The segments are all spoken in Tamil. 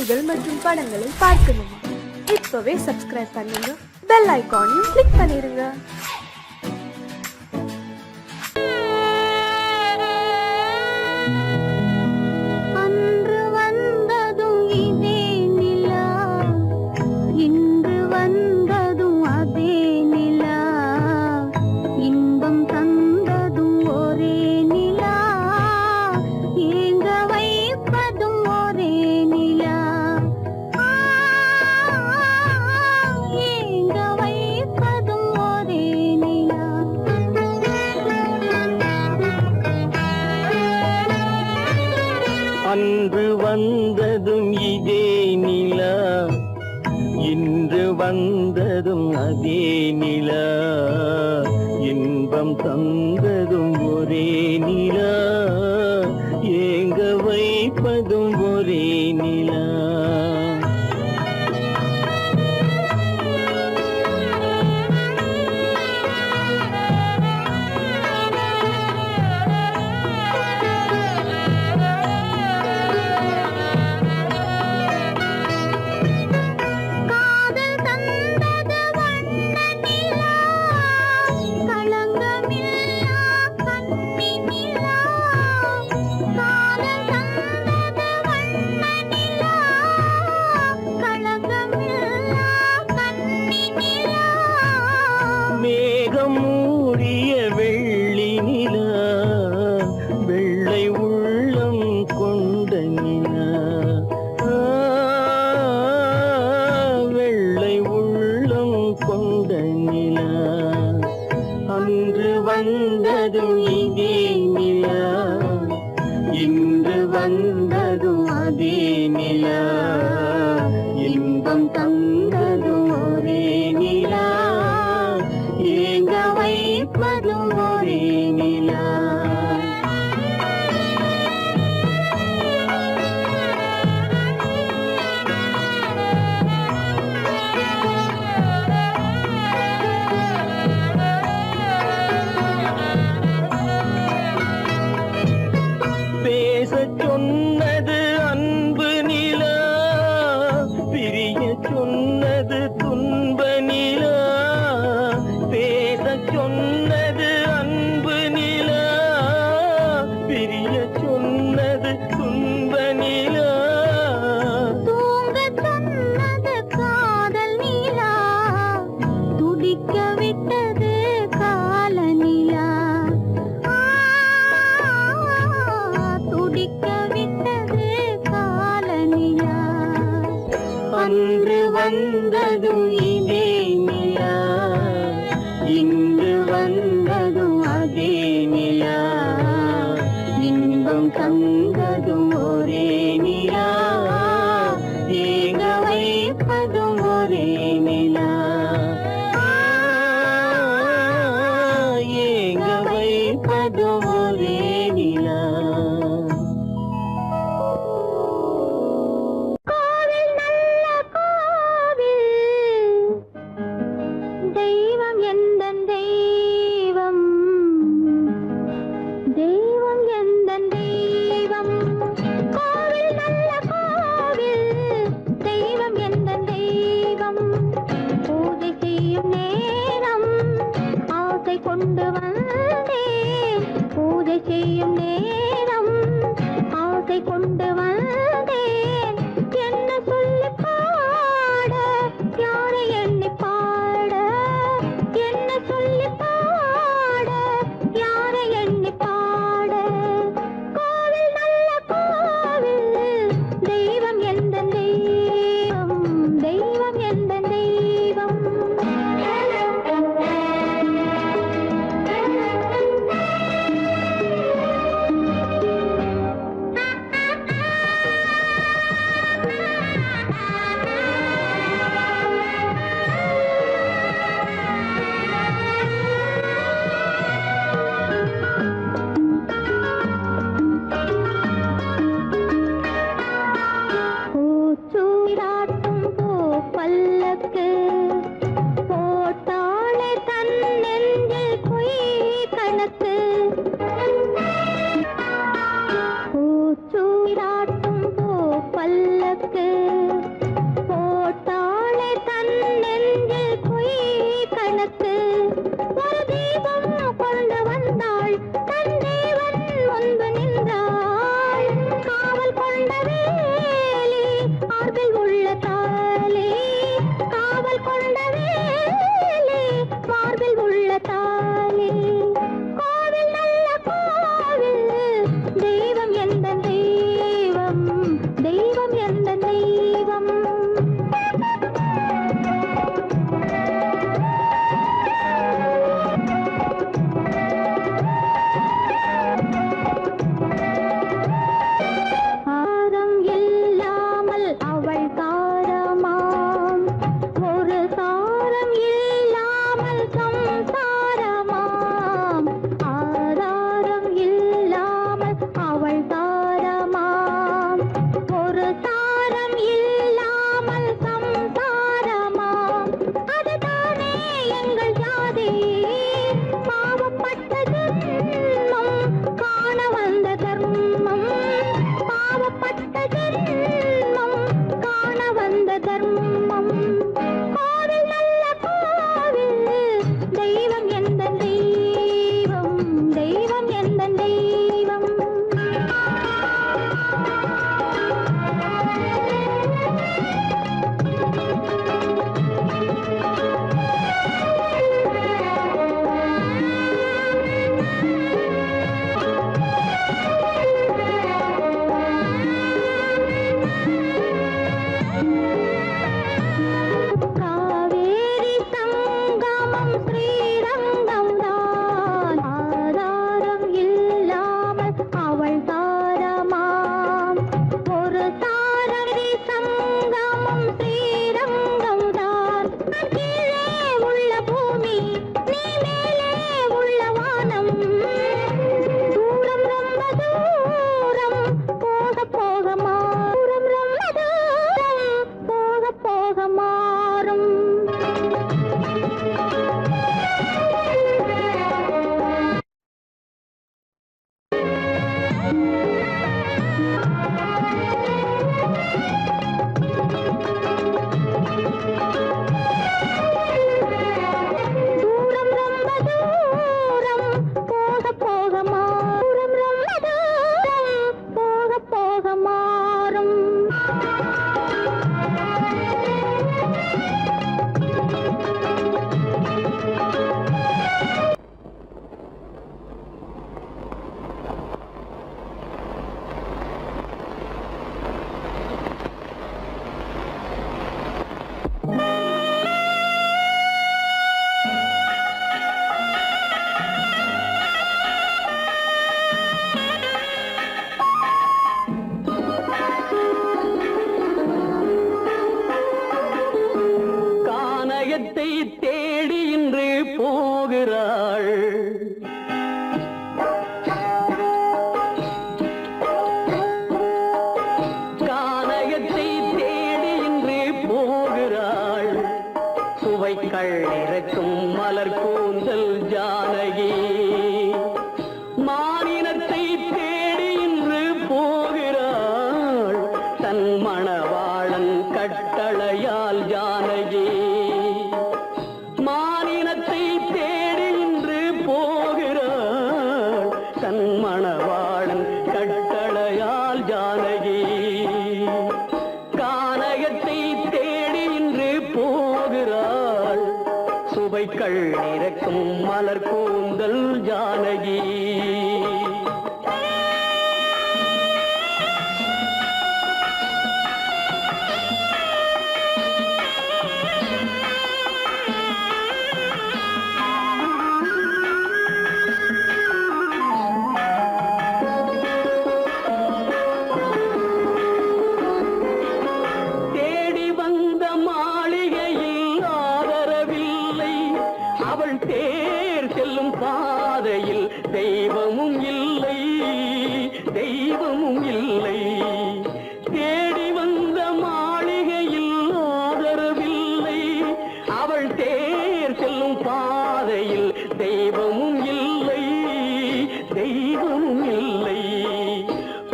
செய்திகள் மற்றும் படங்களை பார்க்கணுமா? இப்பவே சப்ஸ்கிரைப் பண்ணுங்க, பெல் ஐகானையும் கிளிக் பண்ணிருங்க. அன்று வந்ததும் இதே நிலா, இன்று வந்ததும் அதே நிலா, இன்பம் தந்ததும் ஒரே நிலா, ஏங்க வைப்பதும் ஒரே நிலா. மேகம் மூடிய வெள்ளி நிலா, வெள்ளை உள்ளம் கொண்ட நிலா, வெள்ளை உள்ளம் கொண்ட நிலா. அன்று வந்ததும் இதே நிலா, இன்று வந்ததும் அதே நிலா, இன்பம் தந்ததும் ஒரே நிலா, ஏங்க வைப்பதும் ஒரே நிலா. பேசச் சொன்னது அன்பு நிலா, பிரிய சொன்னது துன்ப நிலா. பேசச் சொன்னது அன்பு நிலா, பிரிய சொன்னது துன்ப நிலா. தூங்கச் சொன்னது காதல் நிலா, துடிக்க விட்டது கால நிலா, துடிக்க விட்டது கால நிலா. அன்று வந்ததும் இதே நிலா, இன்று வந்ததும் அதே நிலா, இன்பம் தந்ததும் ஒரே நிலா, ஏங்க வைப்பதும் ஒரே நிலா, ஏங்க வைப்பதும் ஒரே நிலா. கோவில் நல்ல கோவில், மலர் கூந்தல் ஜானகி மானினத்தை தேடி இன்று போகிறாள் தன் மணவாளன் கட்டளையால் ஜானகி மானினத்தை தேடி இன்று போகிறாள் தன் மணவாளன் கட்டளையால் ஜானகி கானகத்தை தேடி இன்று போகிறாள் சுவைக்கள் இறக்கும் மலர் கூந்தல் ஜானகி பாதையில் தெய்வமும் இல்லை தெய்வமும் இல்லை தேடி வந்த மாளிகையில் ஆதரவில்லை அவள் தேர் செல்லும் பாதையில் தெய்வமும் இல்லை தெய்வமும் இல்லை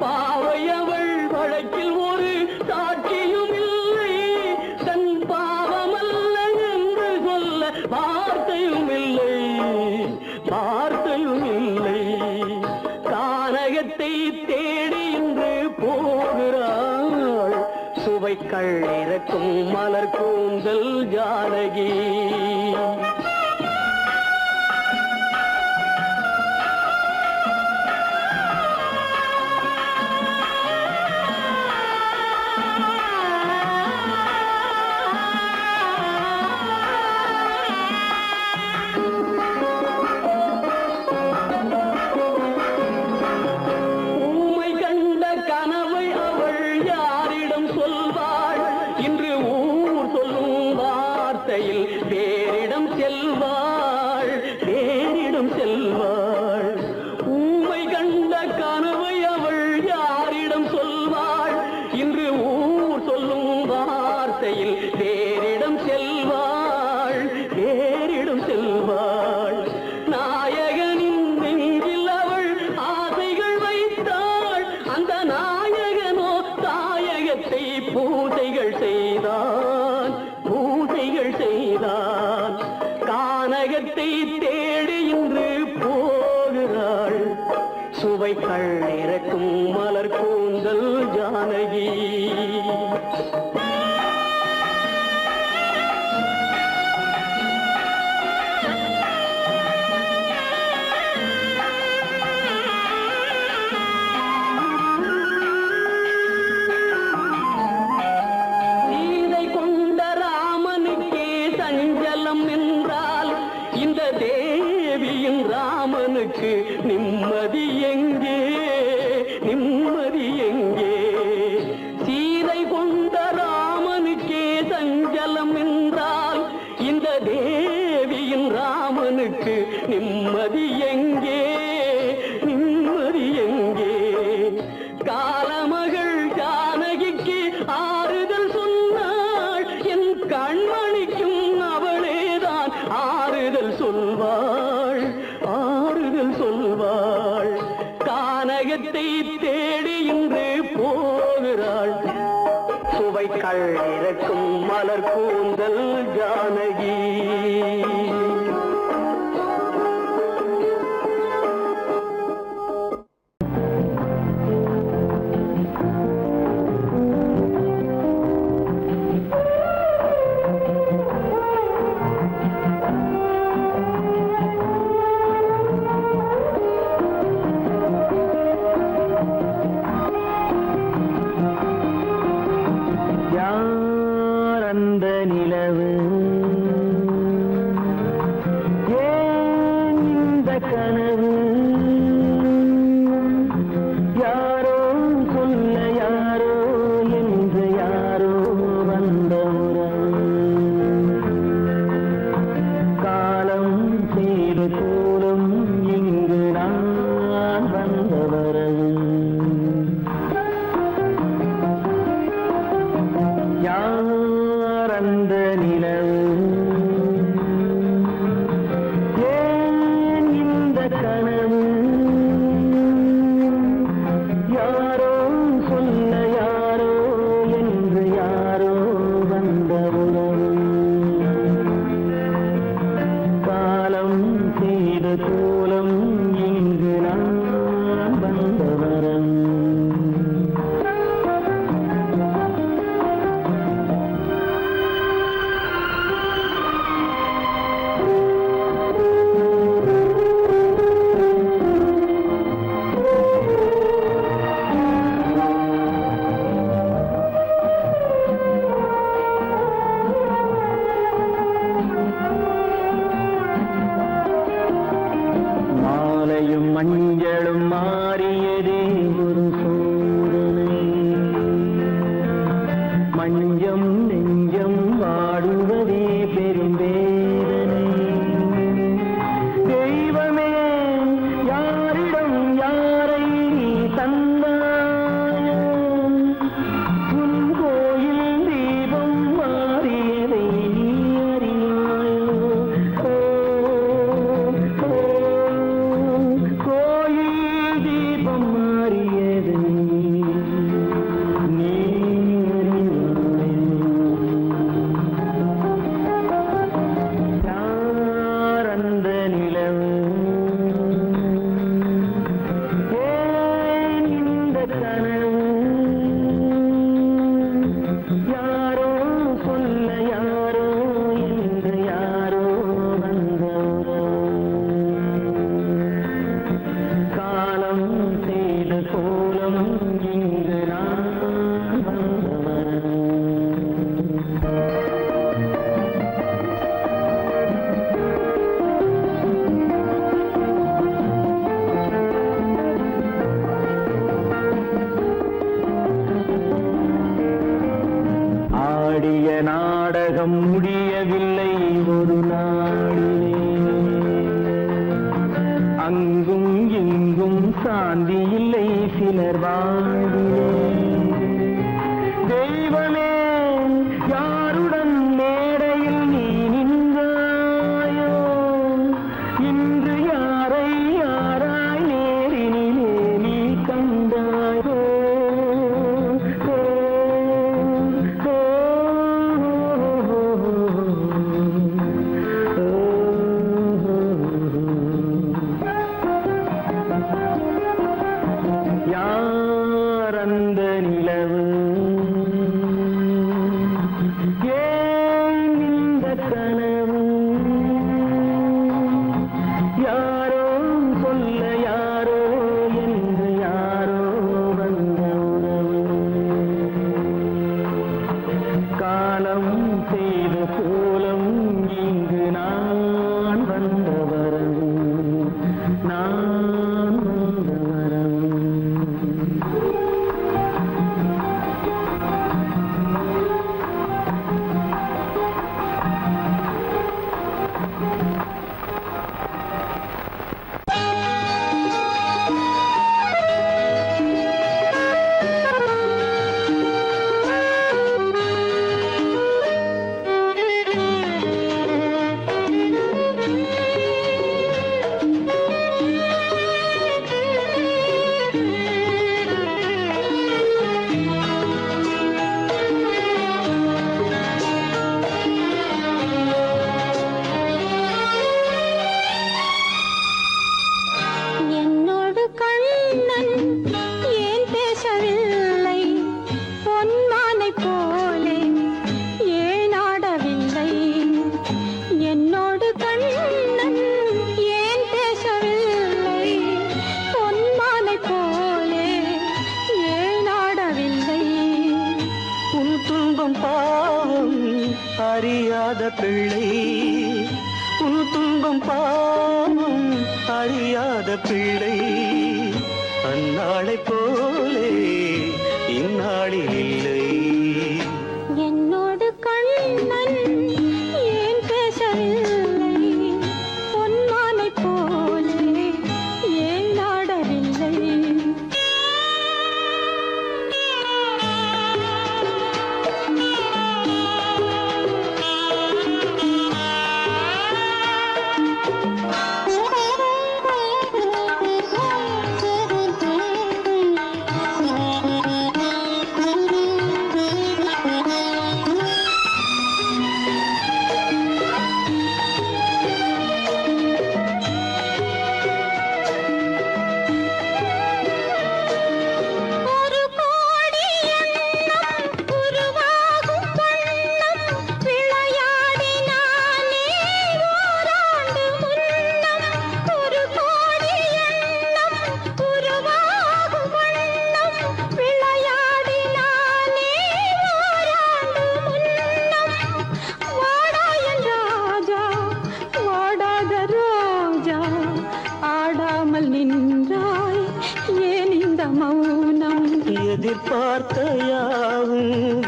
பாவை அவள் வழக்கில் ஒரு சாட்சியும் இல்லை தன் பாவமல்ல என்று சொல்ல வார்த்தையும் இல்லை வார்த்தையும் இல்லை கானகத்தை தேடி இன்று போகிறாள் சுவைக்கள் இறக்கும் மலர் கூந்தல் ஜானகி வேறிடம் செல்வாள் வேறிடம் செல்வாள் ஊமை கண்ட கனவை அவள் யாரிடம் சொல்வாள் இன்று ஊர் சொல்லும் வார்த்தையில் வேறிடம் செல்வாள் வேறிடம் செல்வாள் நாயகனின் நெஞ்சில் அவள் ஆசைகள் வைத்தாள் அந்த நாயகனோ தாயகத்தை பூசைகள் செய்தான் பூசைகள் செய்தான் கானகத்தை தேடி இன்று போகிறாள் சுவைக்கள் இறக்கும் மலர் கூந்தல் ஜானகி தேவியின் ராமனுக்கு நிம்மதி எங்கே நிம்மதி எங்கே சீதை கொண்ட ராமனுக்கே சஞ்சலம் என்றால் இந்த தேவியின் ராமனுக்கு நிம்மதி எங்கே நிம்மதி எங்கே காலமகள் ஜானகிக்கு ஆறுதல் சொன்னாள் என் கண்மணிக்கும் அவளேதான் ஆறுதல் சொல்வாள் ஆறுதல் சொல்வாள் கானகத்தை தேடி இன்று போகிறாள் சுவைக்கள் இறக்கும் மலர் கூந்தல் ஜானகி அந்த நிலவு ஏன் இந்த கனவு யாரோ சொல்ல யாரோ என்று யாரோ வந்தவுடன் காலம் செய்து கூறும் இங்கு நான் வந்தவரவு யார் அந்த நிலவு மஞ்சம் நெஞ்சம் வாடுவதே பெரும்பேதனை. தெய்வமே யாரிடம் யாரை நீ தந்தாயோ, உன் கோயில் தீபம் மாறியதை நீ அறியாயோ. கோயில் தீபம் மாறியதை நீ யார் அந்த நிலவு, ஏன் இந்த கனவு, யாரோ சொல்ல யாரோ என்று யாரோ வந்த உறவு. காலம் செய்த கோலம் இங்கு நான் வந்தவன். ஆடிய நாடகம் முடியவில்லை ஒரு நாளிலே, அங்கும் இங்கும் சாந்தி இல்லை சிலர் வாழ்விலே. தெய்வமே யாருடன் மேடையில் நீ நின்றாயோ, இன்று யாரை யாராய் நேரினிலே நீ கண்டாயோ. யார் அந்த நிலவு, ஏன் இந்த கனவு, யாரோ சொல்ல யாரோ என்று யாரோ வந்த உறவு. காலம் செய்த கோலம் இங்கு நான் வந்த வரவு, நான் வந்த வரவு. என்னோடு கண்ணன் ஏன் பேசவில்லை, பொன்மானை போலே ஏன் ஆடவில்லை. என்னோடு கண்ணன் ஏன் பேசவில்லை, பொன்மானை போலே ஏன் ஆடவில்லை. உன் துன்பம் பாவம் அறியாத பிள்ளை, உன் துன்பம் பாவம் அறியாத பிள்ளை. அந்நாளைப் போலே இந்நாளில் இல்லை. என்னோடு கண்ணன் ஏன் பேசவில்லை, பொன்மானை போலே ஏன் ஆடவில்லை.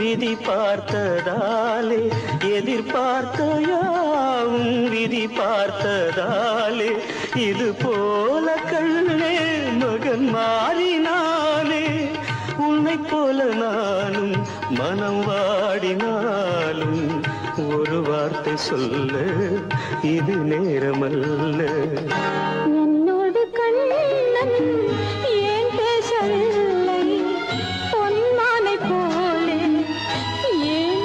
விதி பார்த்ததாலே எதிர்பார்த்த யாவும் விதி பார்த்ததாலே இது போல கண்ணே மகன் மாறினானே உன்னை போல நானும் மனம் வாடினாலும் ஒரு வார்த்தை சொல்ல இது நேரமல்ல. என்னோடு கண்ணன் ஏன் பேசவில்லை பொன்மானை போலே ஏன்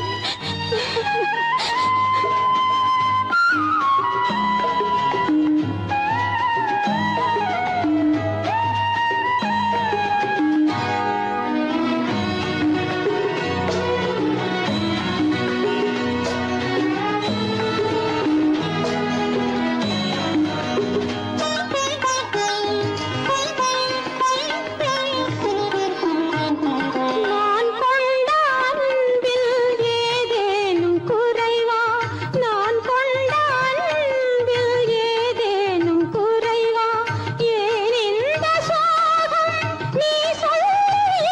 நான் கொண்ட அன்பில் ஏதேனும் குறைவா நான் கொண்ட அன்பில் ஏதேனும் குறைவா ஏன் இந்த சோகம் நீ சொல்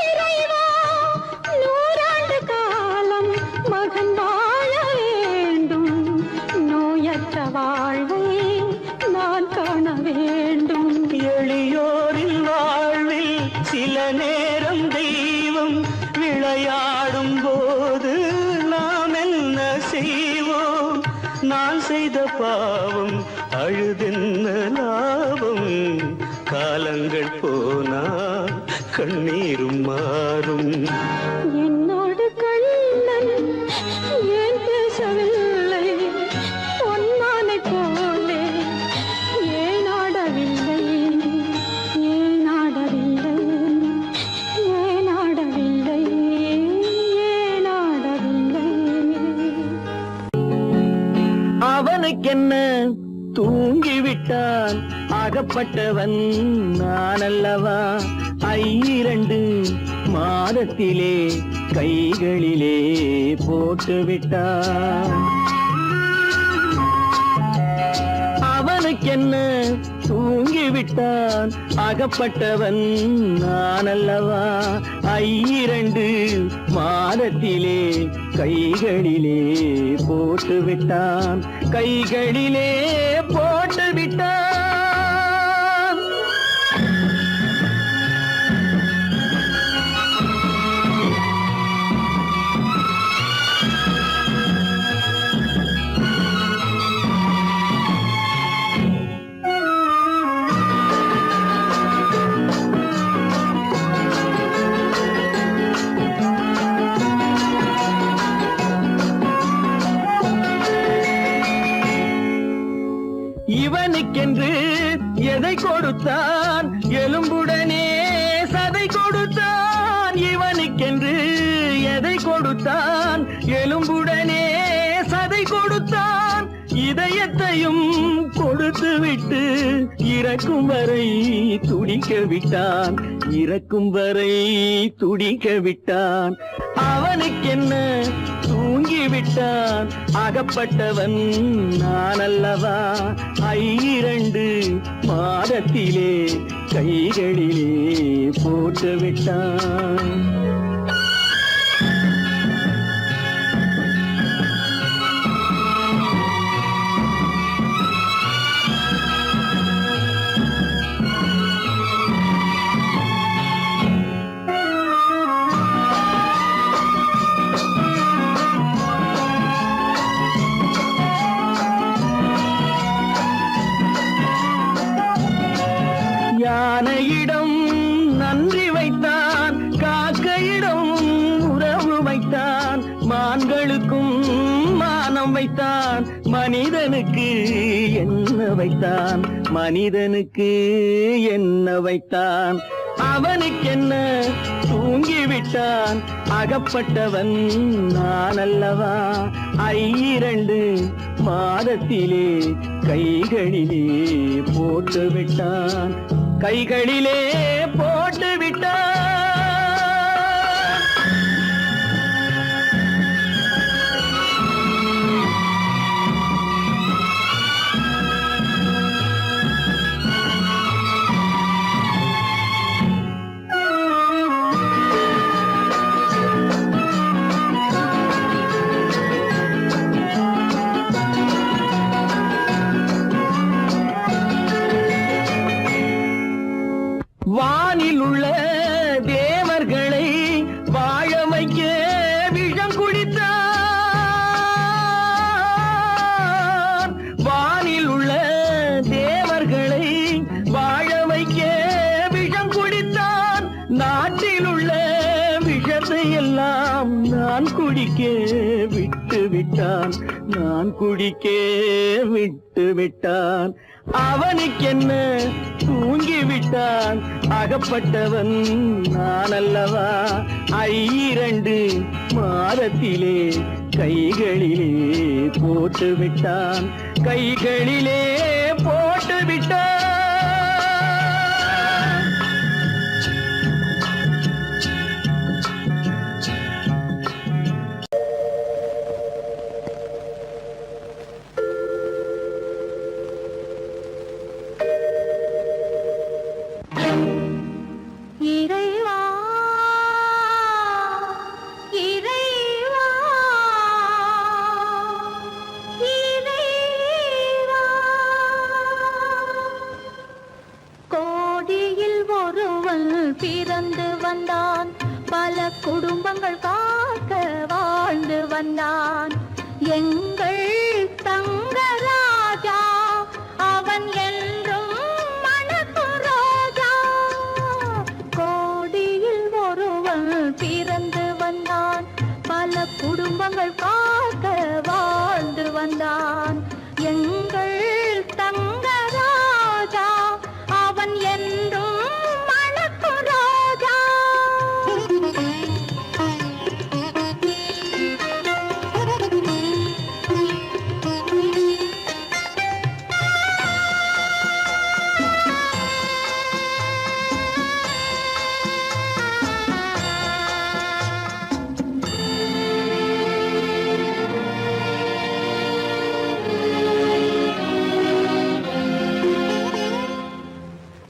இறைவா நூறாண்டு காலம் மகன் வாழ வேண்டும் நோயற்ற வாழ்வை நான் காண வேண்டும். எளியோரின் வாழ்வில் சில நேரம் தெய்வம் விளையாடும் போது நாம் என்ன செய்வோம்? நான் செய்த பாவம் அழுதென்ன லாபம்? காலங்கள் போனா கண்ணீரும் மாறும். என்னோடு கண்ணன் ஏன் பேசவில்லை பொன்மானை போலே ஏன் ஆடவில்லை ஏன் ஆடவில்லை ஏன் ஆடவில்லை ஏன் ஆடவில்லை. அவனுக்கென்ன தூங்கிவிட்டான் அகப்பட்டவன் நான் அல்லவா? 2 மாதத்திலே கைகளிலே போட்டு விட்டான். அவனுக்கென்ன தூங்கிவிட்டான் அகப்பட்டவன் நான் அல்லவா? 2 மாதத்திலே கைகளிலே போட்டு விட்டான் கைகளிலே போட்டு விட்டான். இவனுக்கென்று எதை கொடுத்தான் எலும்புடனே சதை கொடுத்தான். இவனுக்கென்று எதை கொடுத்தான் எலும்புடனே சதை கொடுத்தான். இதயத்தையும் கொடுத்து விட்டு இறக்கும் வரை துடிக்க விட்டான் இறக்கும் வரை துடிக்க விட்டான். அவனுக்கென்ன தூங்கிவிட்டான் அகப்பட்டவன் நான் அல்லவா? 2 மாதத்திலே கைகளிலே போட்டு விட்டான். யானையிடம் நன்றி வைத்தான் காக்கையிடம் உறவு வைத்தான். மான்களுக்கும் மானம் வைத்தான் மனிதனுக்கு என்ன வைத்தான் மனிதனுக்கு என்ன வைத்தான். அவனுக்கென்ன தூங்கிவிட்டான் அகப்பட்டவன் நான் அல்லவா? 2 மாதத்திலே கைகளிலே போட்டு விட்டான் கைகளிலே போட்டு விட்டான். குடித்தான் வானில் உள்ள தேவர்களை வாழ வைக்க விஷம் குடித்தான் நாட்டில் உள்ள விஷத்தை எல்லாம் நான் குடிக்க விட்டு விட்டான் நான் குடிக்க விட்டு விட்டான் அவனுக்கென்ன தூங்கி விட்டான் அகப்பட்டவன் நான் அல்லவா 2 மாதத்திலே கைகளிலே போட்டு விட்டான் கைகளிலே போட்டு விட்டான் இறைவா இறைவா இறைவா கோடியில் ஒருவன் பிறந்து வந்தான் பல குடும்பங்கள் காக்க வாழ்ந்து வந்தான் எங்கள் தங்கராஜா அவன் என்றும் மணக்கும் ரோஜா கோடியில் ஒருவன் பிறந்து வந்தான் பல குடும்பங்கள் காக்க வாழ்ந்து வந்தான் எங்கள் தங்கராஜா அவன் என்றும் மணக்கும் ரோஜா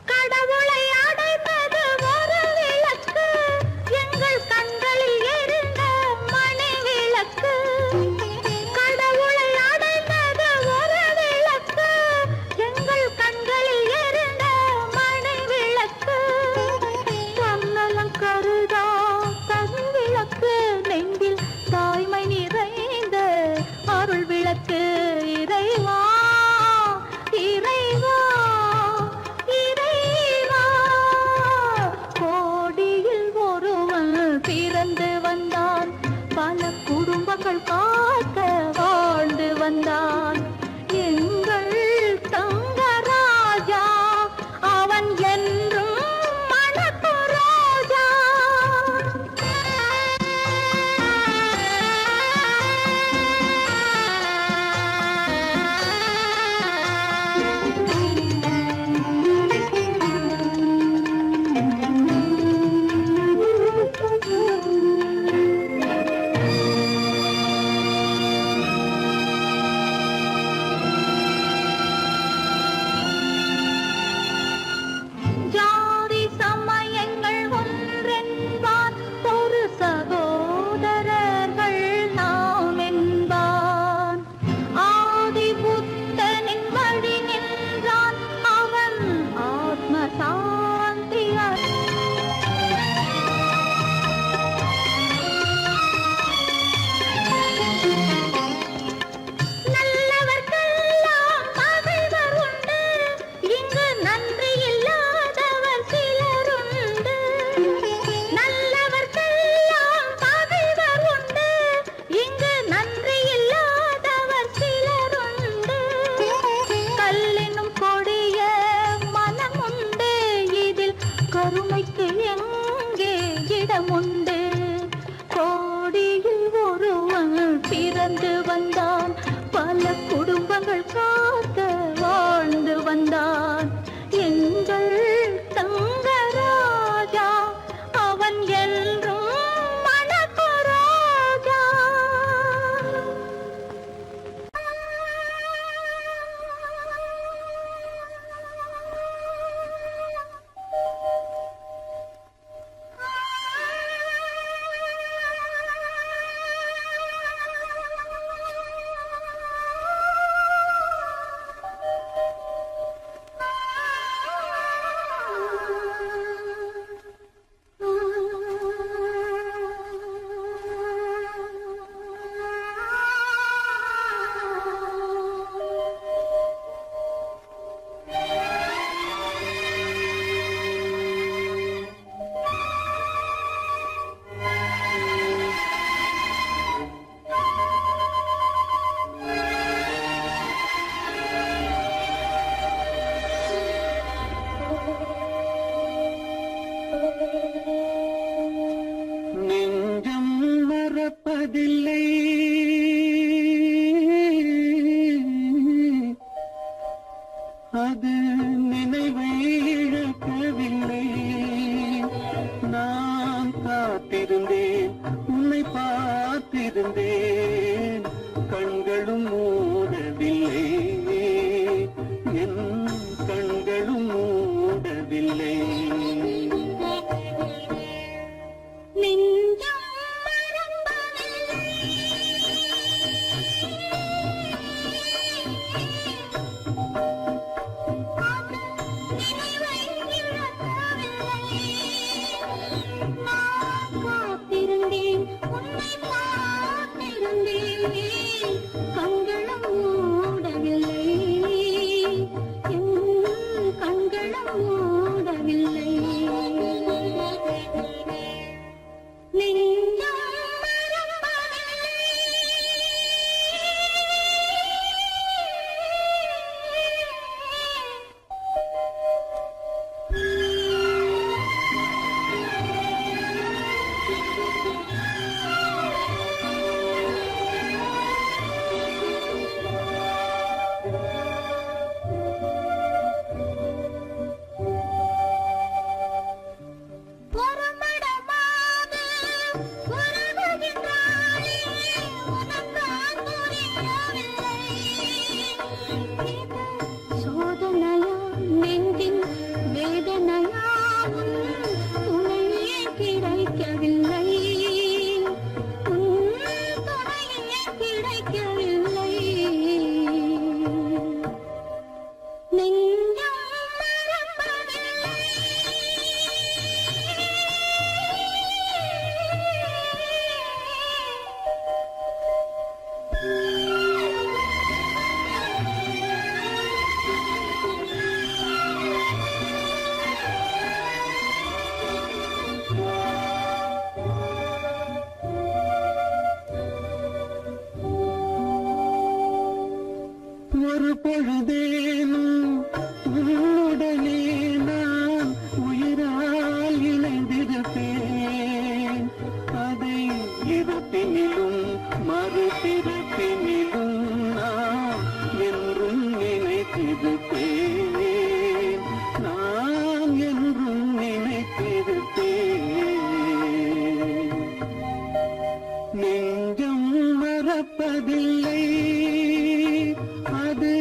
கடவுளை அடைந்தது ஒரு விளக்கு எங்கள் கண்களில் எரிந்த மணி விளக்கு கடவுளை அடைந்தது ஒரு விளக்கு எங்கள் கண்களில் எரிந்த மணி விளக்கு தன்னலம் கருதா தன் விளக்கு நெஞ்சில் தாய்மை நிறைந்த அருள் விளக்கு இறைவா இறைவா இறைவா கோடியில் ஒருவன் பிறந்து வந்தான் பல குடும்பங்கள் காக்க வாழ்ந்து வந்தான் எங்கள் தங்கராஜா அவன் என்றும் மணக்கும் ரோஜா ஜாதி சமயங்கள் ஒன்றென்பான் ஒரு சகோதரர்கள் நாம் என்பான் ஆதி புத்தனின் வழி நின்றான் அவன் ஆத்ம சாந்தி நல்லவர்க்கெல்லாம் பகைவர் உண்டு இங்கு நன்றி இல்லாதவர் சிலருண்டு நல்லவர்க்கெல்லாம் பகைவர் உண்டு இங்கு நன்றி இல்லாதவர் சிலருண்டு கல்லினும் கொடிய மனமுண்டு இதில் கருணைக்கு எங்கே இடமுண்டு கோடியில் ஒருவன் பிறந்து வந்தான் பல குடும்பங்கள் காக்க வாழ்ந்து வந்தான் எங்கள் தங்கராஜா அவன் என்றும் மணக்கும் ரோஜா மறப்பதில்லை அது நினைவை இழக்கவில்லை நான் காத்திருந்தேன் உன்னை பார்த்திருந்தேன் கண்களும் மூடவில்லை என் கண்களும் மூடவில்லை நெஞ்சம் மறப்பதில்லை நினைவை இழக்கவில்லை நான் காத்திருந்தேன் உன்னை பார்த்திருந்தேன் கண்களும் மூடவில்லை என் கண்களும் மூடவில்லை நெஞ்சம் புறமடமாக உறவுகின்றாளே உனக்கான் புரியவில்லை இது சோதனையா நெஞ்சின் வேதனையா உன் துணையே கிடைக்கவில்லை உன் துணையே கிடைக்கவில்லை நெஞ்சம் மறப்பதில்லை ஒரு பொழுதேனும் உன்னுடனே நான் உயிரால் இணைந்திருப்பேன் அதை இருப்பினிலும் மறுபிறப்பினிலும் நான் என்றும் நினைத்திருப்பேன் நான் என்றும் நினைத்திருப்பேன் நெஞ்சம் மறப்பதில்லை அது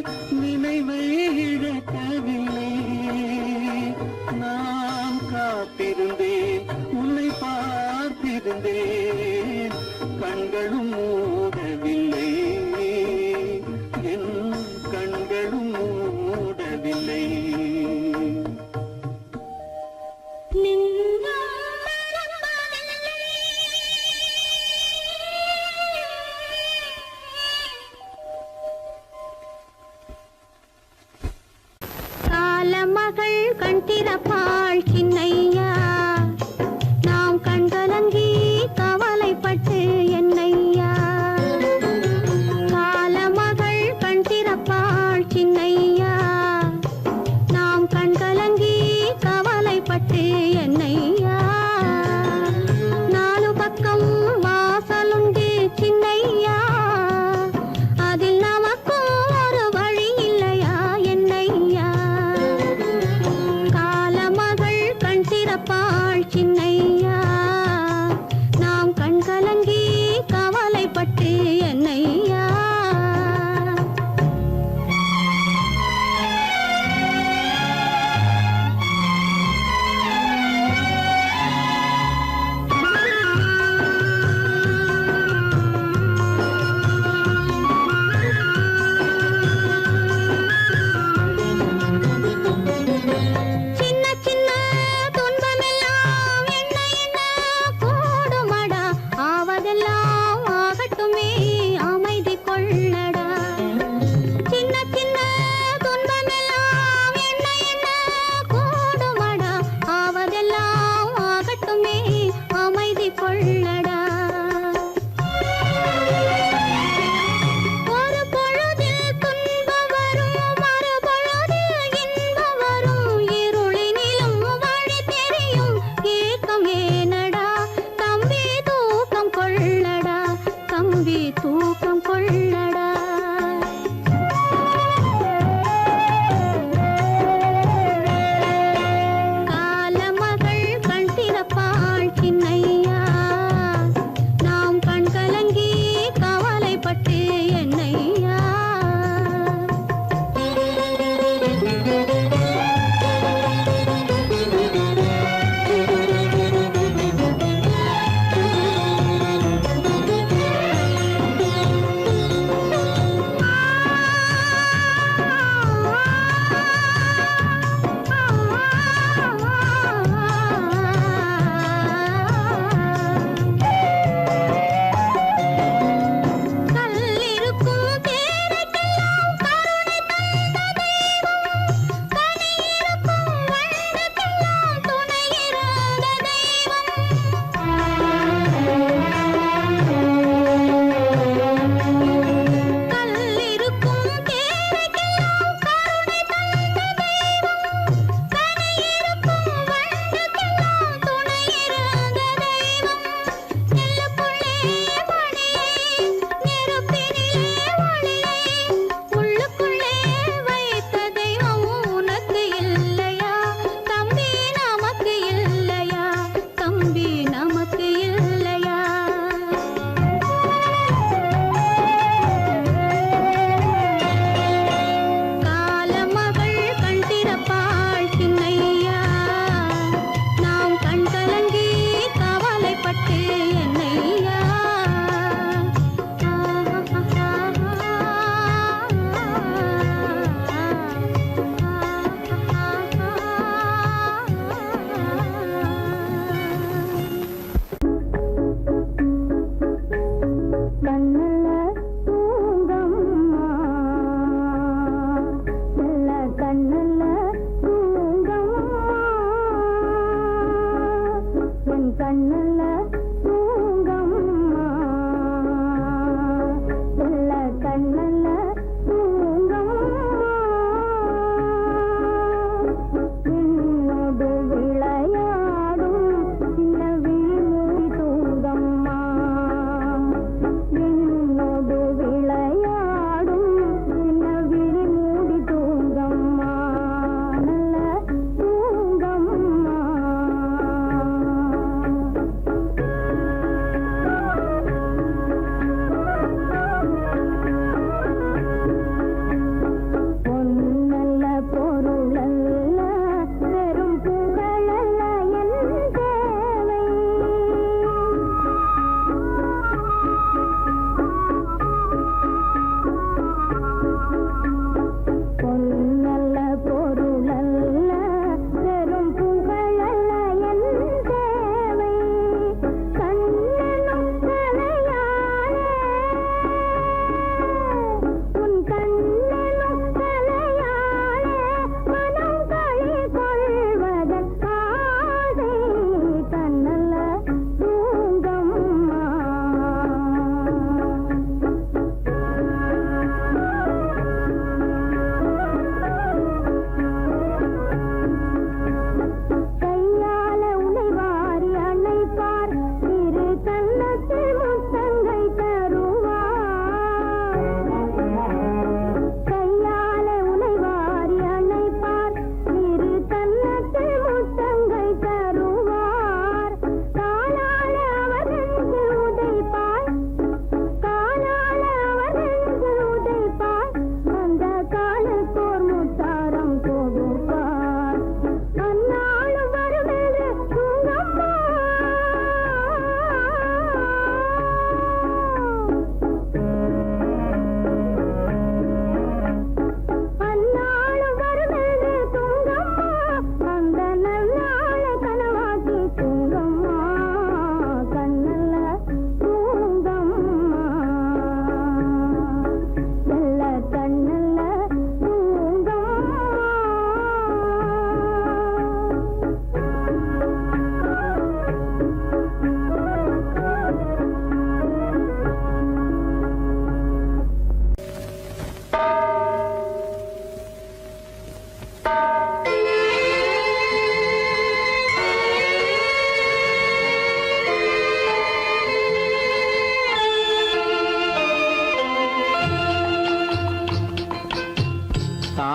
நினைவை இழக்கவில்லை நான் காத்திருந்தேன் உன்னை பார்த்திருந்தேன் கண்களும் மூடவில்லை என் கண்களும் மூடவில்லை நெஞ்சம் மறப்பதில்லை காலமகள் கண் திறப்பாள் சின்னையா நாம் கண்கலங்கி கவலைப்பட்டு என்னையா தூக்கம் கொள்ளடா. காலமகள் கண் திறப்பாள் சின்னையா, நாம் கண் கலங்கி கவலைப்பட்டு என்னையா.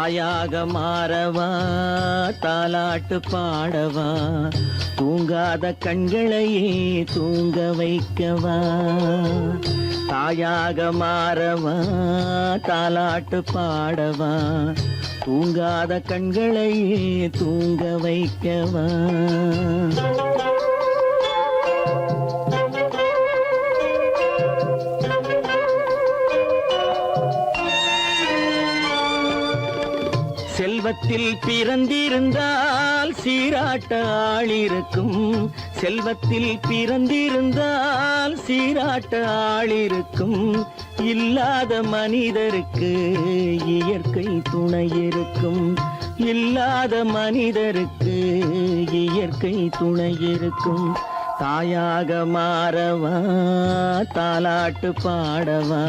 தாயாக மாறவா தாலாட்டு பாடவா தூங்காத கண்களையே தூங்க வைக்கவா தாயாக மாறவா தாலாட்டு பாடவா தூங்காத கண்களையே தூங்க வைக்கவா செல்வத்தில் பிறந்திருந்தால் சீராட்ட ஆளிருக்கும் செல்வத்தில் பிறந்திருந்தால் சீராட்ட ஆளிருக்கும் இல்லாத மனிதருக்கு இயற்கை துணை இருக்கும் இல்லாத மனிதருக்கு இயற்கை துணை இருக்கும் தாயாக மாறவா தாலாட்டு பாடவா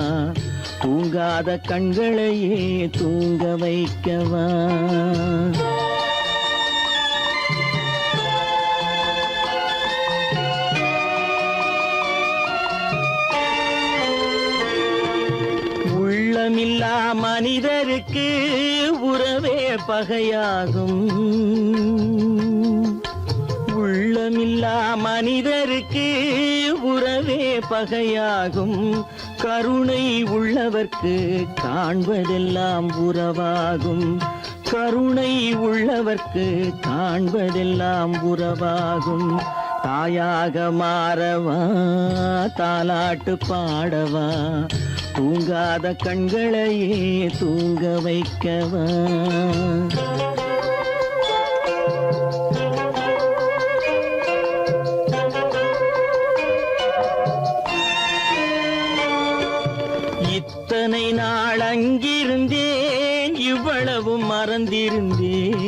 தூங்காத கண்களையே தூங்க வைக்கவா உள்ளமில்லா மனிதருக்கு உறவே பகையாகும் உள்ளமில்லா மனிதருக்கு உறவே பகையாகும் கருணை உள்ளவர்க்கு காண்பதெல்லாம் உறவாகும் கருணை உள்ளவர்க்கு காண்பதெல்லாம் உறவாகும் தாயாக மாறவா தாலாட்டு பாடவா தூங்காத கண்களையே தூங்க வைக்கவா இத்தனை நாள் அங்கிருந்தேன் இவ்வளவு மறந்திருந்தேன்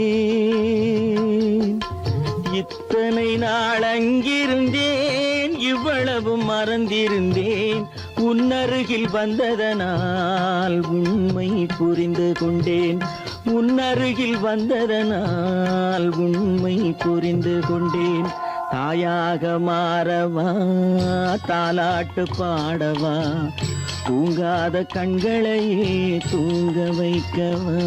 இத்தனை நாள் அங்கிருந்தேன் இவ்வளவு மறந்திருந்தேன் உன்னருகில் வந்ததனால் உண்மை புரிந்து கொண்டேன் உன்னருகில் வந்ததனால் உண்மை புரிந்து கொண்டேன் தாயாக மாறவா தாலாட்டு பாடவா தூங்காத கண்களையே தூங்க வைக்கவா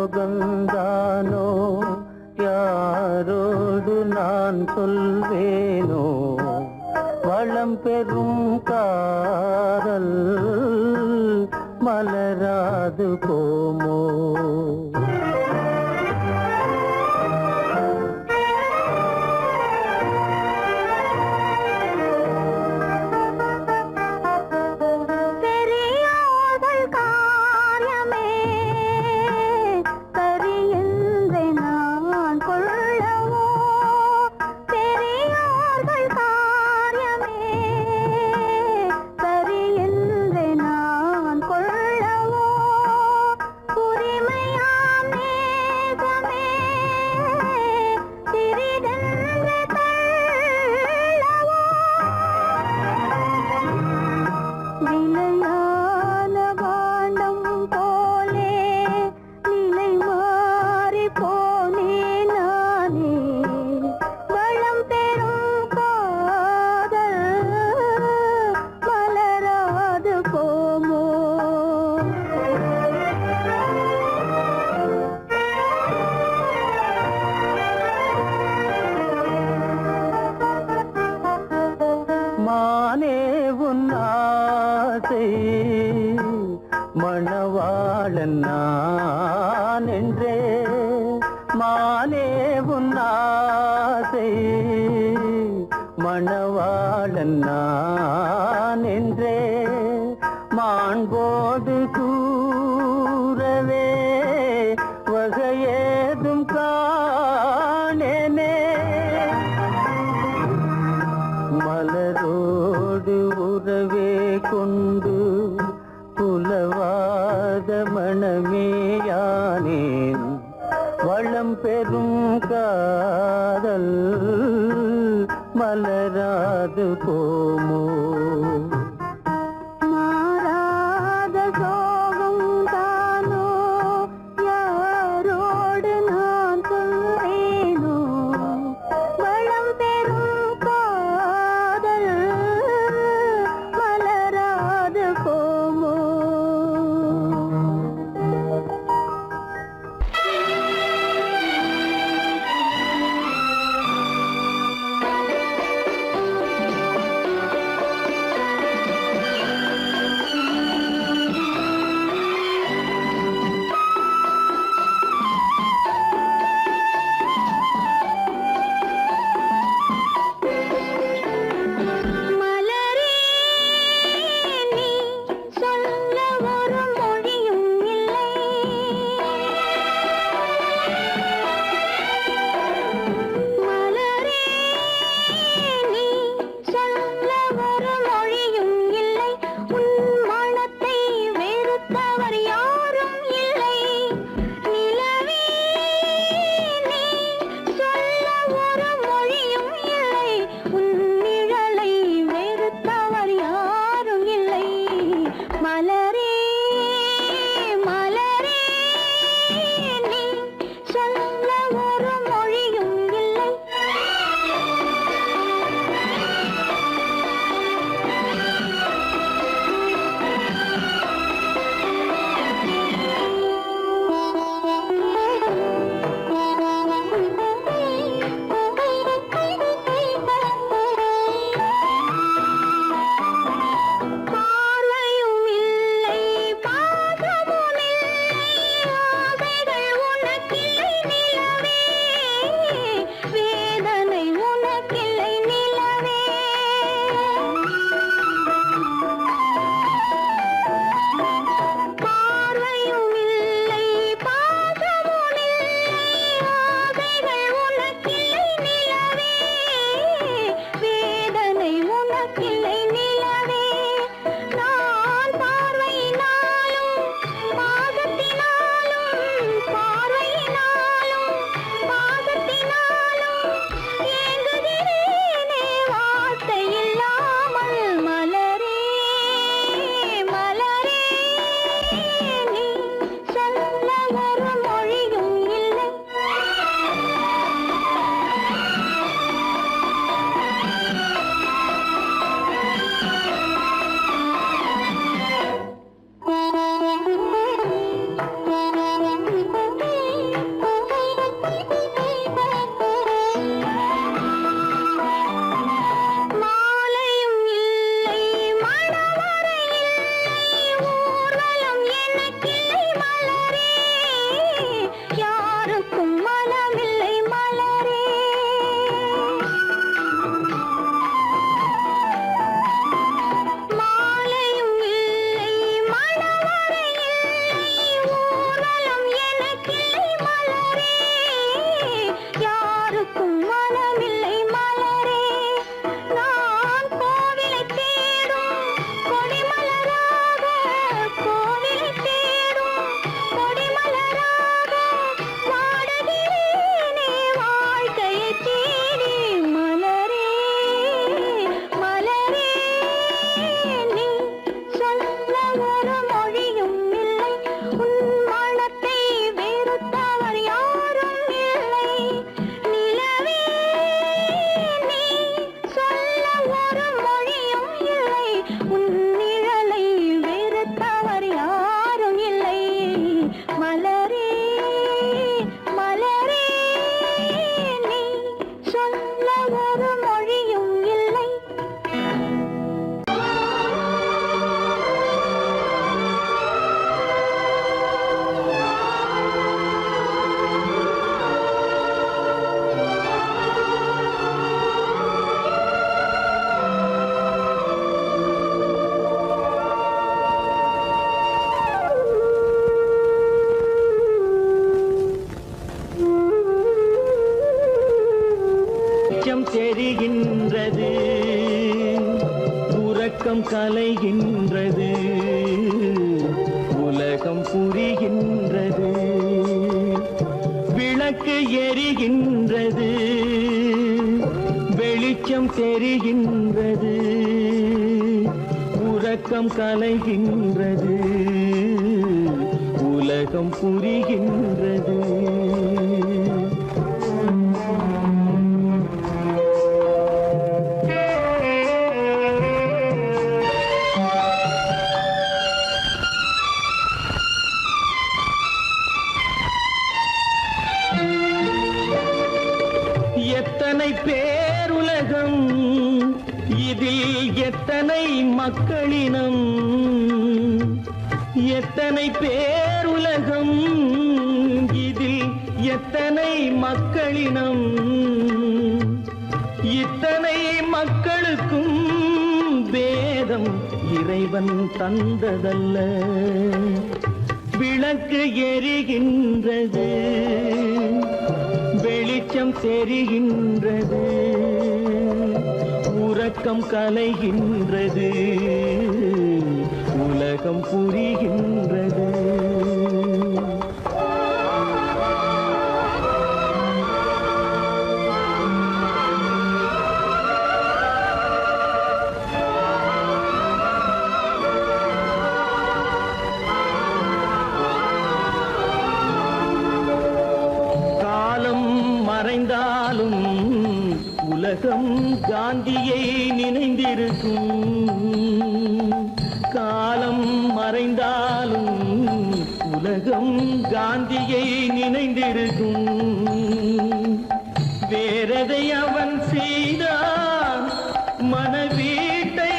சோகந்தானோ யாரோடு நான் சொல்வேனோ வளம் பெறும் காதல் மலராது போமோ ஆசை மணவாளன் நான் என்றே மானே உன் ஆசை மணவாளன் நான் என்றே மாண்போடு கூறவே வகையேதும் காணேனே மலரோடு உறவே கொண்டு புலவாத மணமேயானேன் வளம் பெறும் காதல் மலராது போமோ மாறாத சோகம் தானோ யாரோடு நான் சொல்வேனோ வளம் பெறும் காதல் மலராது போமோ கலைகின்றது, உலகம் புரிகின்றது. விளக்கு எரிகின்றது, வெளிச்சம் தெரிகின்றது, உறக்கம் கலைகின்றது, உலகம் புரிகின்றது. எத்தனை பேருலகம், இதில் எத்தனை மக்களினம், எத்தனை பேருலகம், இதில் எத்தனை மக்களினம், இத்தனை மக்களுக்கும் வேதம் இறைவன் தந்ததல்ல. விளக்கு எரிகின்றது, வெளிச்சம் தெரிகின்றது, உறக்கம் கலைகின்றது, உலகம் புரிகின்றது. மறைந்தாலும் உலகம் காந்தியை நினைந்திருக்கும். காலம் மறைந்தாலும் உலகம் காந்தியை நினைந்திருக்கும். வேறெதை அவன் செய்தான், மனவீட்டை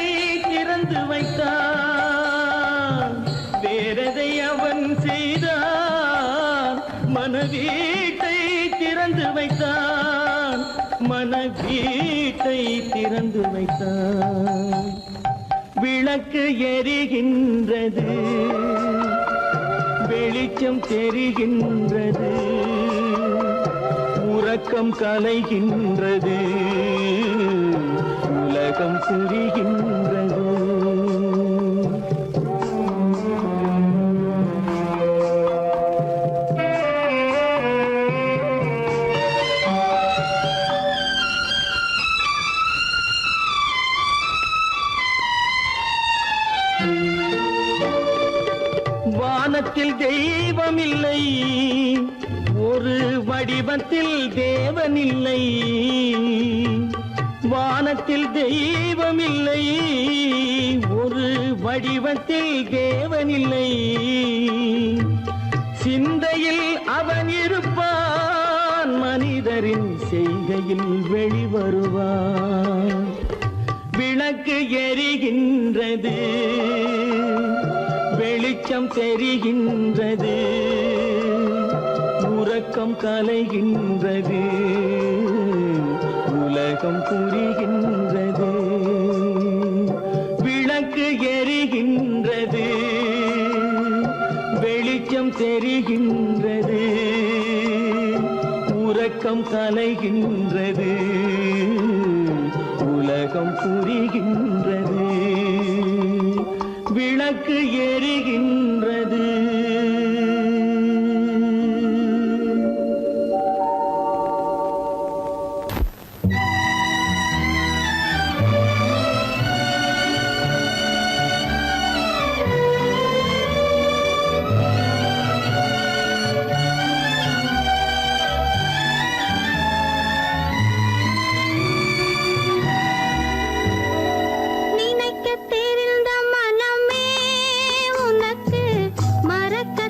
திறந்து வைத்தான். வேறெதை அவன் செய்தான், மனவீட்டை திறந்து வைத்தான், மனவீட்டை திறந்து வைத்தான். விளக்கு எரிகின்றது, வெளிச்சம் தெரிகின்றது, உறக்கம் கலைகின்றது, உலகம் புரிகின்றது. வானத்தில் தெய்வம் இல்லை, ஒரு வடிவத்தில் தேவன் இல்லை. வானத்தில் தெய்வம் இல்லை, ஒரு வடிவத்தில் தேவன் இல்லை. சிந்தையில் அவன் இருப்பான், மனிதரின் செய்கையில் வெளிவருவான். விளக்கு எரிகின்றது, வெளிச்சம் தெரிகின்றது, உறக்கம் கலைகின்றது, உலகம் புரிகின்றது. விளக்கு எரிகின்றது, வெளிச்சம் தெரிகின்றது, உறக்கம் கலைகின்றது, உலகம் புரிகின்றது. விளக்கு எரிகின்றது. நினைக்க தெரிந்த மனமே உனக்கு மறக்க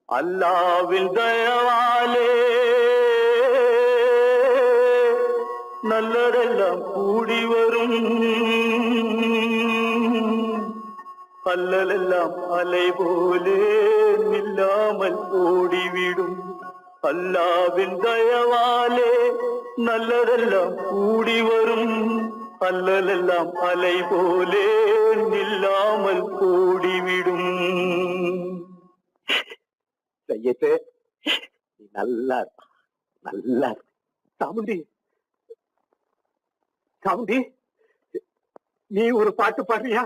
அல்லாவின் தயவாலே நல்லதெல்லாம் கூடி வரும், அல்லலெல்லாம் அலை போலே நில்லாமல் ஓடிவிடும். அல்லாவின் தயவாலே நல்லதெல்லாம் கூடி வரும், அல்லலெல்லாம் அலை போலே நில்லாமல் ஓடிவிடும். சையத்து, நீ நல்லா நல்லா சாமுண்டி, சாமுண்டி, நீ ஒரு பாட்டு பாடுறியா?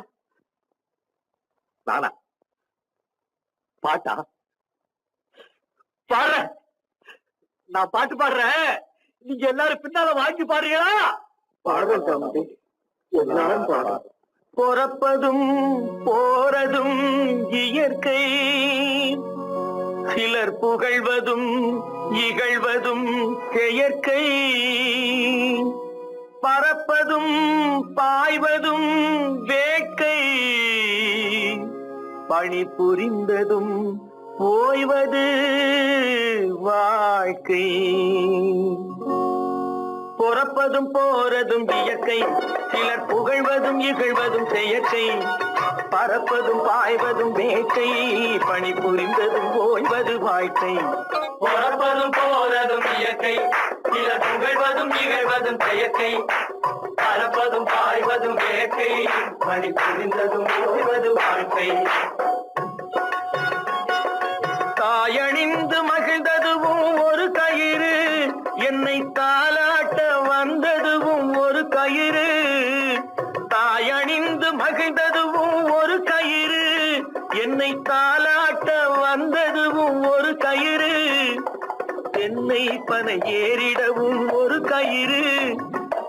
நானா பாட்டா பாடுறேன்? நான் பாட்டு பாடுறேன், நீங்க எல்லாரும் பின்னால வாங்கி பாடுறீங்களா? பாடுறேன் சாமுண்டி, எல்லாரும் பாடுற. பிறப்பதும் போறதும் இயற்கை, சிலர் புகழ்வதும் இகழ்வதும் செயற்கை. பறப்பதும் பாய்வதும் வேட்கை, பணி புரிந்ததும் ஓய்வது வாழ்க்கை. பிறப்பதும் போறதும் இயற்கை, சிலர் புகழ்வதும் இகழ்வதும் செயற்கை. பறப்பதும் பாய்வதும் வேட்கை, பணி புரிந்ததும் ஓய்வது வாழ்க்கை. பிறப்பதும் போறதும் இயற்கை, சிலர் புகழ்வதும் இகழ்வதும் செயற்கை. பறப்பதும் பாய்வதும் வேட்கை, பணி புரிந்ததும் ஓய்வது வாழ்க்கை. தாயணிந்து மகிழ்ந்ததுவும் ஒரு கயிறு, என்னை தாலாட்ட வந்ததுவும் ஒரு கயிறு. தாயணிந்து மகிழ்ந்ததுவும் ஒரு கயிறு, என்னை தாலாட்ட வந்ததுவும் ஒரு கயிறு. தென்னை பனை ஏறிடவும் ஒரு கயிறு,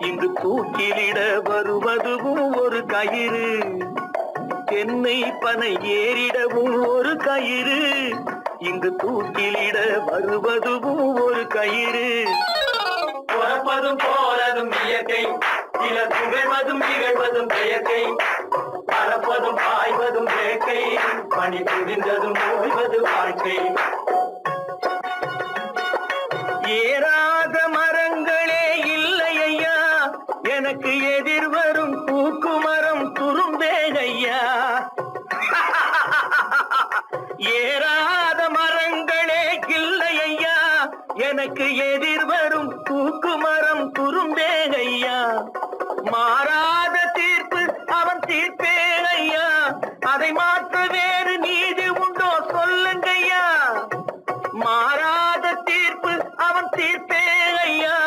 இங்கு தூக்கிலிட வருவதுவும் ஒரு கயிறு. தென்னை பனை ஏறிடவும் ஒரு கயிறு, இங்கு தூக்கிலிட வருவதுவும் ஒரு கயிறு. பிறப்பதும் போறதும் இயற்கை, சிலர் புகழ்வதும் இகழ்வதும் செயற்கை. பறப்பதும் பாய்வதும் வேட்கை, பணி புரிந்ததும் ஓய்வது வாழ்க்கை. ஏறாத மரங்களே இல்லை ஐயா, எனக்கு எதிர்வரும் பூக்குமரம் துரும்பேகையா. ஏறாத மரங்களே இல்லை ஐயா, எனக்கு எதிர்வரும் பூக்குமரம் துரும்பேகையா. மாறாத தீர்ப்பு அவன் தீர்ப்பேனையா, அதை மாற்ற வேறு நீதி உண்டோ சொல்லுங்கய்யா. மாறாத தீர்ப்பு அவன் தீர்ப்பேனையா,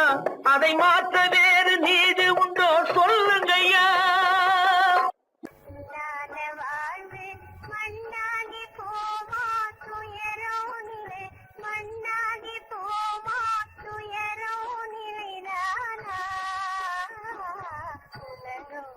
அதை மாற்ற வேறு நீதி உண்டோ சொல்லுங்கய்யா. வாழ்வு மண்ணாகி போமா, துயரோ நிலை மண்ணாகி போமா, துயரோ நிலைதானா உலகம்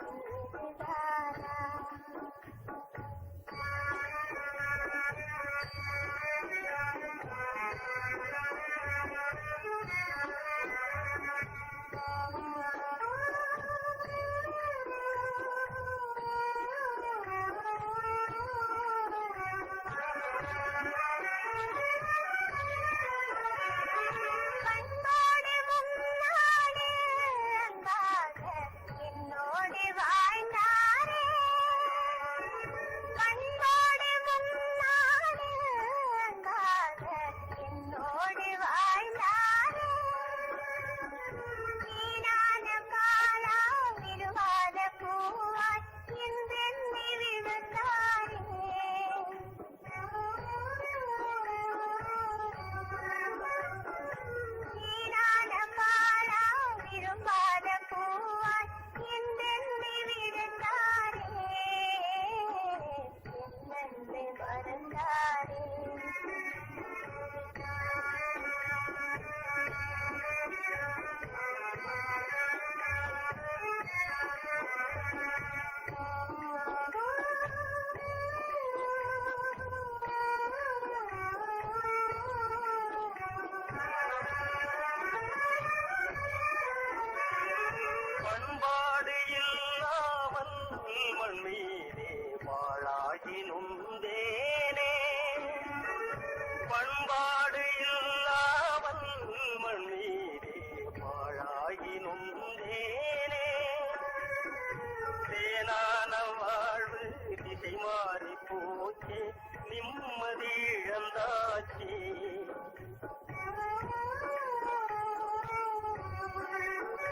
நிம்மதி இழந்தாச்சு.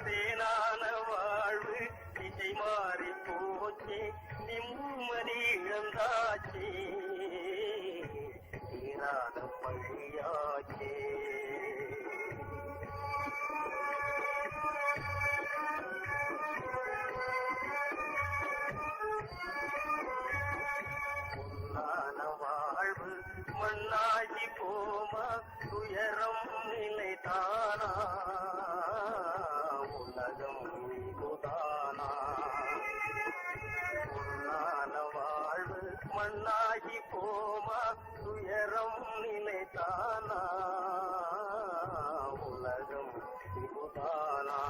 தேனான வாழ்வு திசை மாறி போச்சு, நிம்மதி இழந்தாச்சு, தீராத பழியாச்சே. வாழ்வு மண்ணாகி போமா, துயரம் நிலைதானா, உலகம் இதுதானா. பொன்னான வாழ்வு மண்ணாகி போமா, துயரம் நிலைதானா, உலகம் இதுதானா.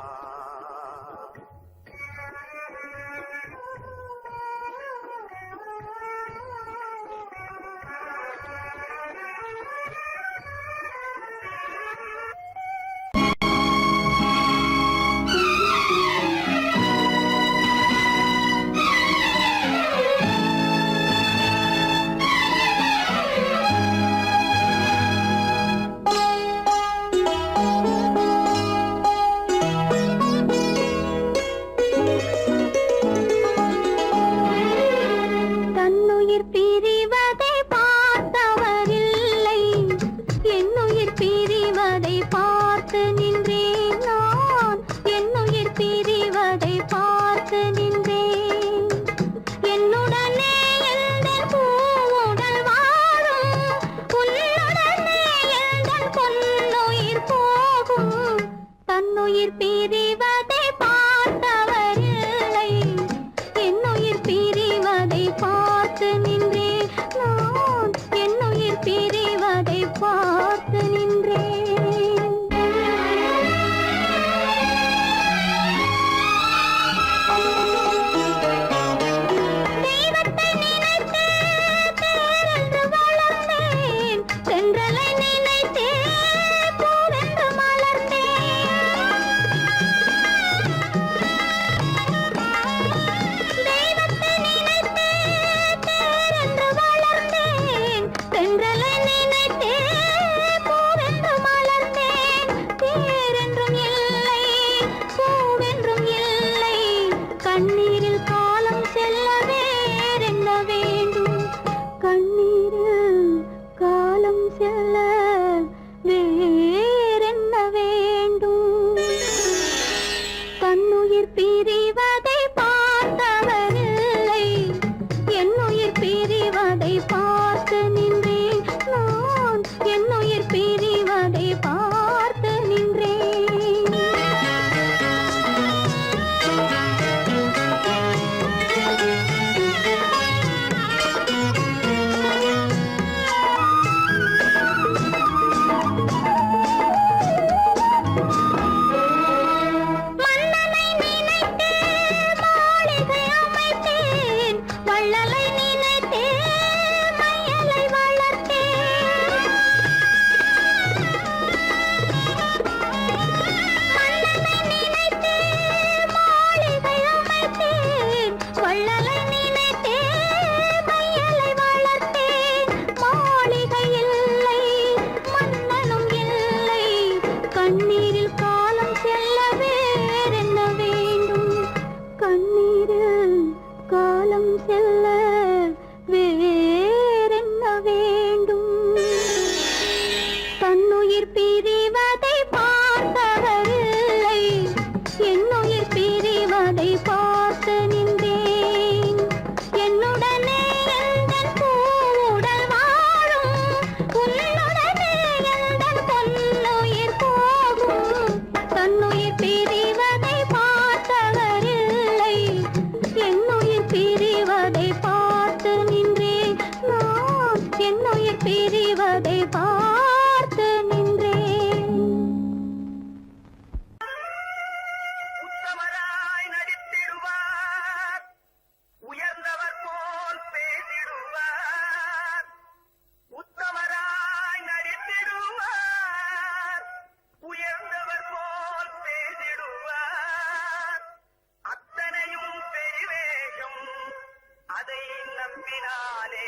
அதை நம்பினாலே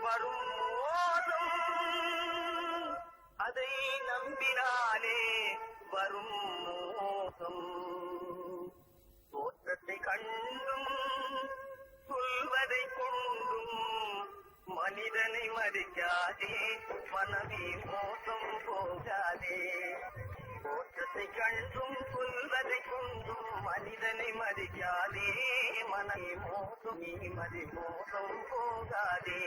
வரும் மோசம் மோகம் தோற்றத்தை கண்டும் சொல்வதை கொண்டும் மனிதனை மதிக்காதே மனமே மோசம் போகாதே தோற்றத்தை கண்டும் சொல்வதை கொண்டும் மனிதனை மதிக்காதே மனமே மோசம் நீ மதி மோசம் போகாதே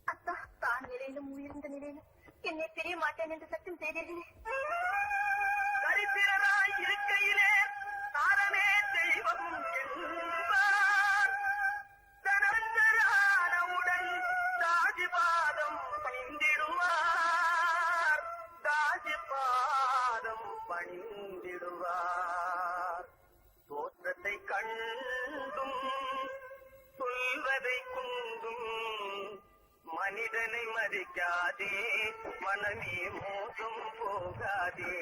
அத்தா தான் நிலையிலும் உயர்ந்த நிலையிலும் என்னை தெரிய மாட்டேன் என்று சத்தியம் செய்தீர்களே. தரித்திரராய் இருக்கையிலே தாரமே தெய்வம் என்பார் தனந்தரானவுடன் தாஜிபாதம் பணிந்திடுவார் தாஜிபாதம் பணிந்திடுவார் தோற்றத்தை கண்டும் சொல்வதை கொண்டும் மனிதனை மதிக்காதே மனமே மோசம் போகாதே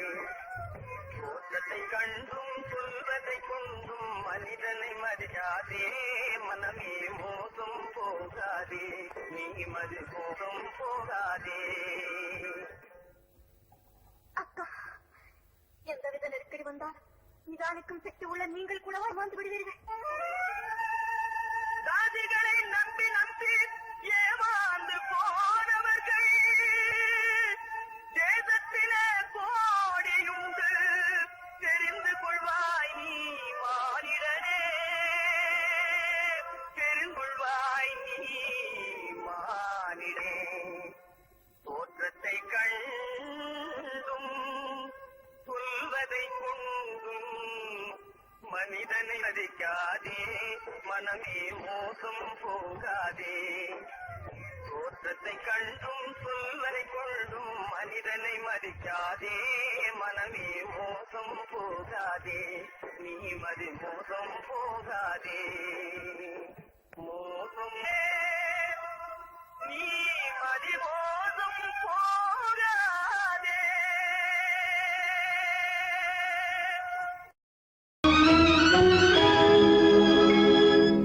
தோற்றத்தை கண்டும் சொல்வதை கொண்டும் மனிதனை மதிக்காதே மனமே மோசம் போகாதே நீ மதி மோசம் போகாதே அக்கா, எந்தவித நெருக்கடி வந்தால் நிதானிக்கும் சக்தி உள்ள நீங்கள் கூட வாழ்ந்து விடுவீர்கள். சாதிகளை நம்பி நம்பி ஏமாந்து போனவர்கள் தேசத்திலே கோடியுண்டு தெரிந்து கொள்வாய் நீ மானிடனே தெரிந்து கொள்வாய் நீ மானிடே தோற்றத்தை கண்டும் சொல்வதை கொண்டும் மனிதனை மதிக்காதே மனமே மோசம் போகாதே தோற்றத்தை கண்டும் சொல்வதை கொண்டும் மனிதனை மதிக்காதே மனமே மோசம் போகாதே நீ மதி மோசம் போகாதே மோசம் நீ மதி மோசம் போகாதே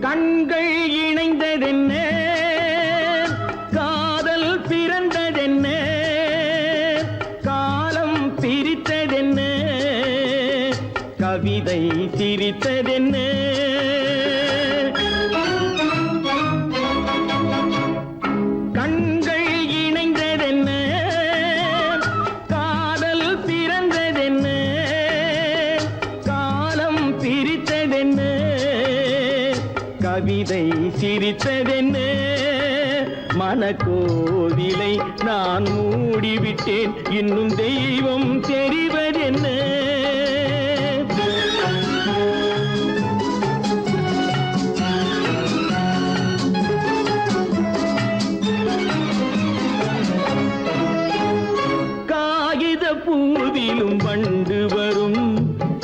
கண்கள் இணைந்ததென்ன காதல் பிறந்ததென்ன காலம் பிரித்ததென்ன கவிதை சிரித்ததென்ன கண்கள் இணைந்ததென்ன காதல் பிறந்ததென்ன காலம் பிரித்ததென்ன கவிதை சிரித்ததென்ன மனக்கோவிலை நான் மூடிவிட்டேன் இன்னும் தெய்வம் தெரிவதென்ன காகித பூவிலும் வண்டு வரும்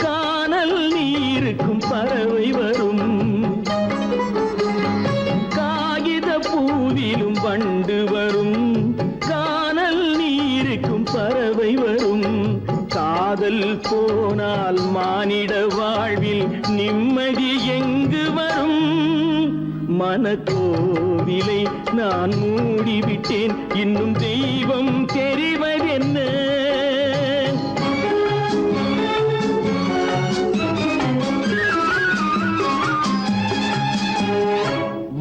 கானல் நீருக்கும் பறவை வரும் காகித பூவிலும் வண்டு வரும் கானல் நீருக்கும் பறவை வரும் காதல் போனால் மானிட வாழ்வில் நிம்மதி எங்கு வரும் மனக்கோவிலை நான் மூடிவிட்டேன் இன்னும் தெய்வம் தெரிவதென்ன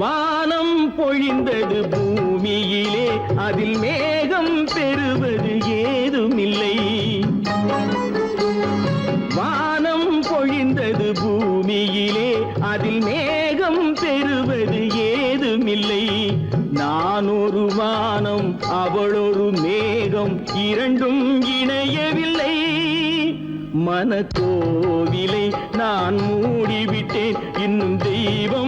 வானம் பொழிந்தது பூமியிலே அதில் மேகம் பெறுவது ஏதுமில்லை வானம் பொழிந்தது பூமியிலே அதில் மேகம் பெறுவது ஏதுமில்லை நான் ஒரு வானம் அவளொரு மேகம் இரண்டும் இணையவில்லை மனக்கோவிலை நான் மூடிவிட்டேன் இன்னும் தெய்வம்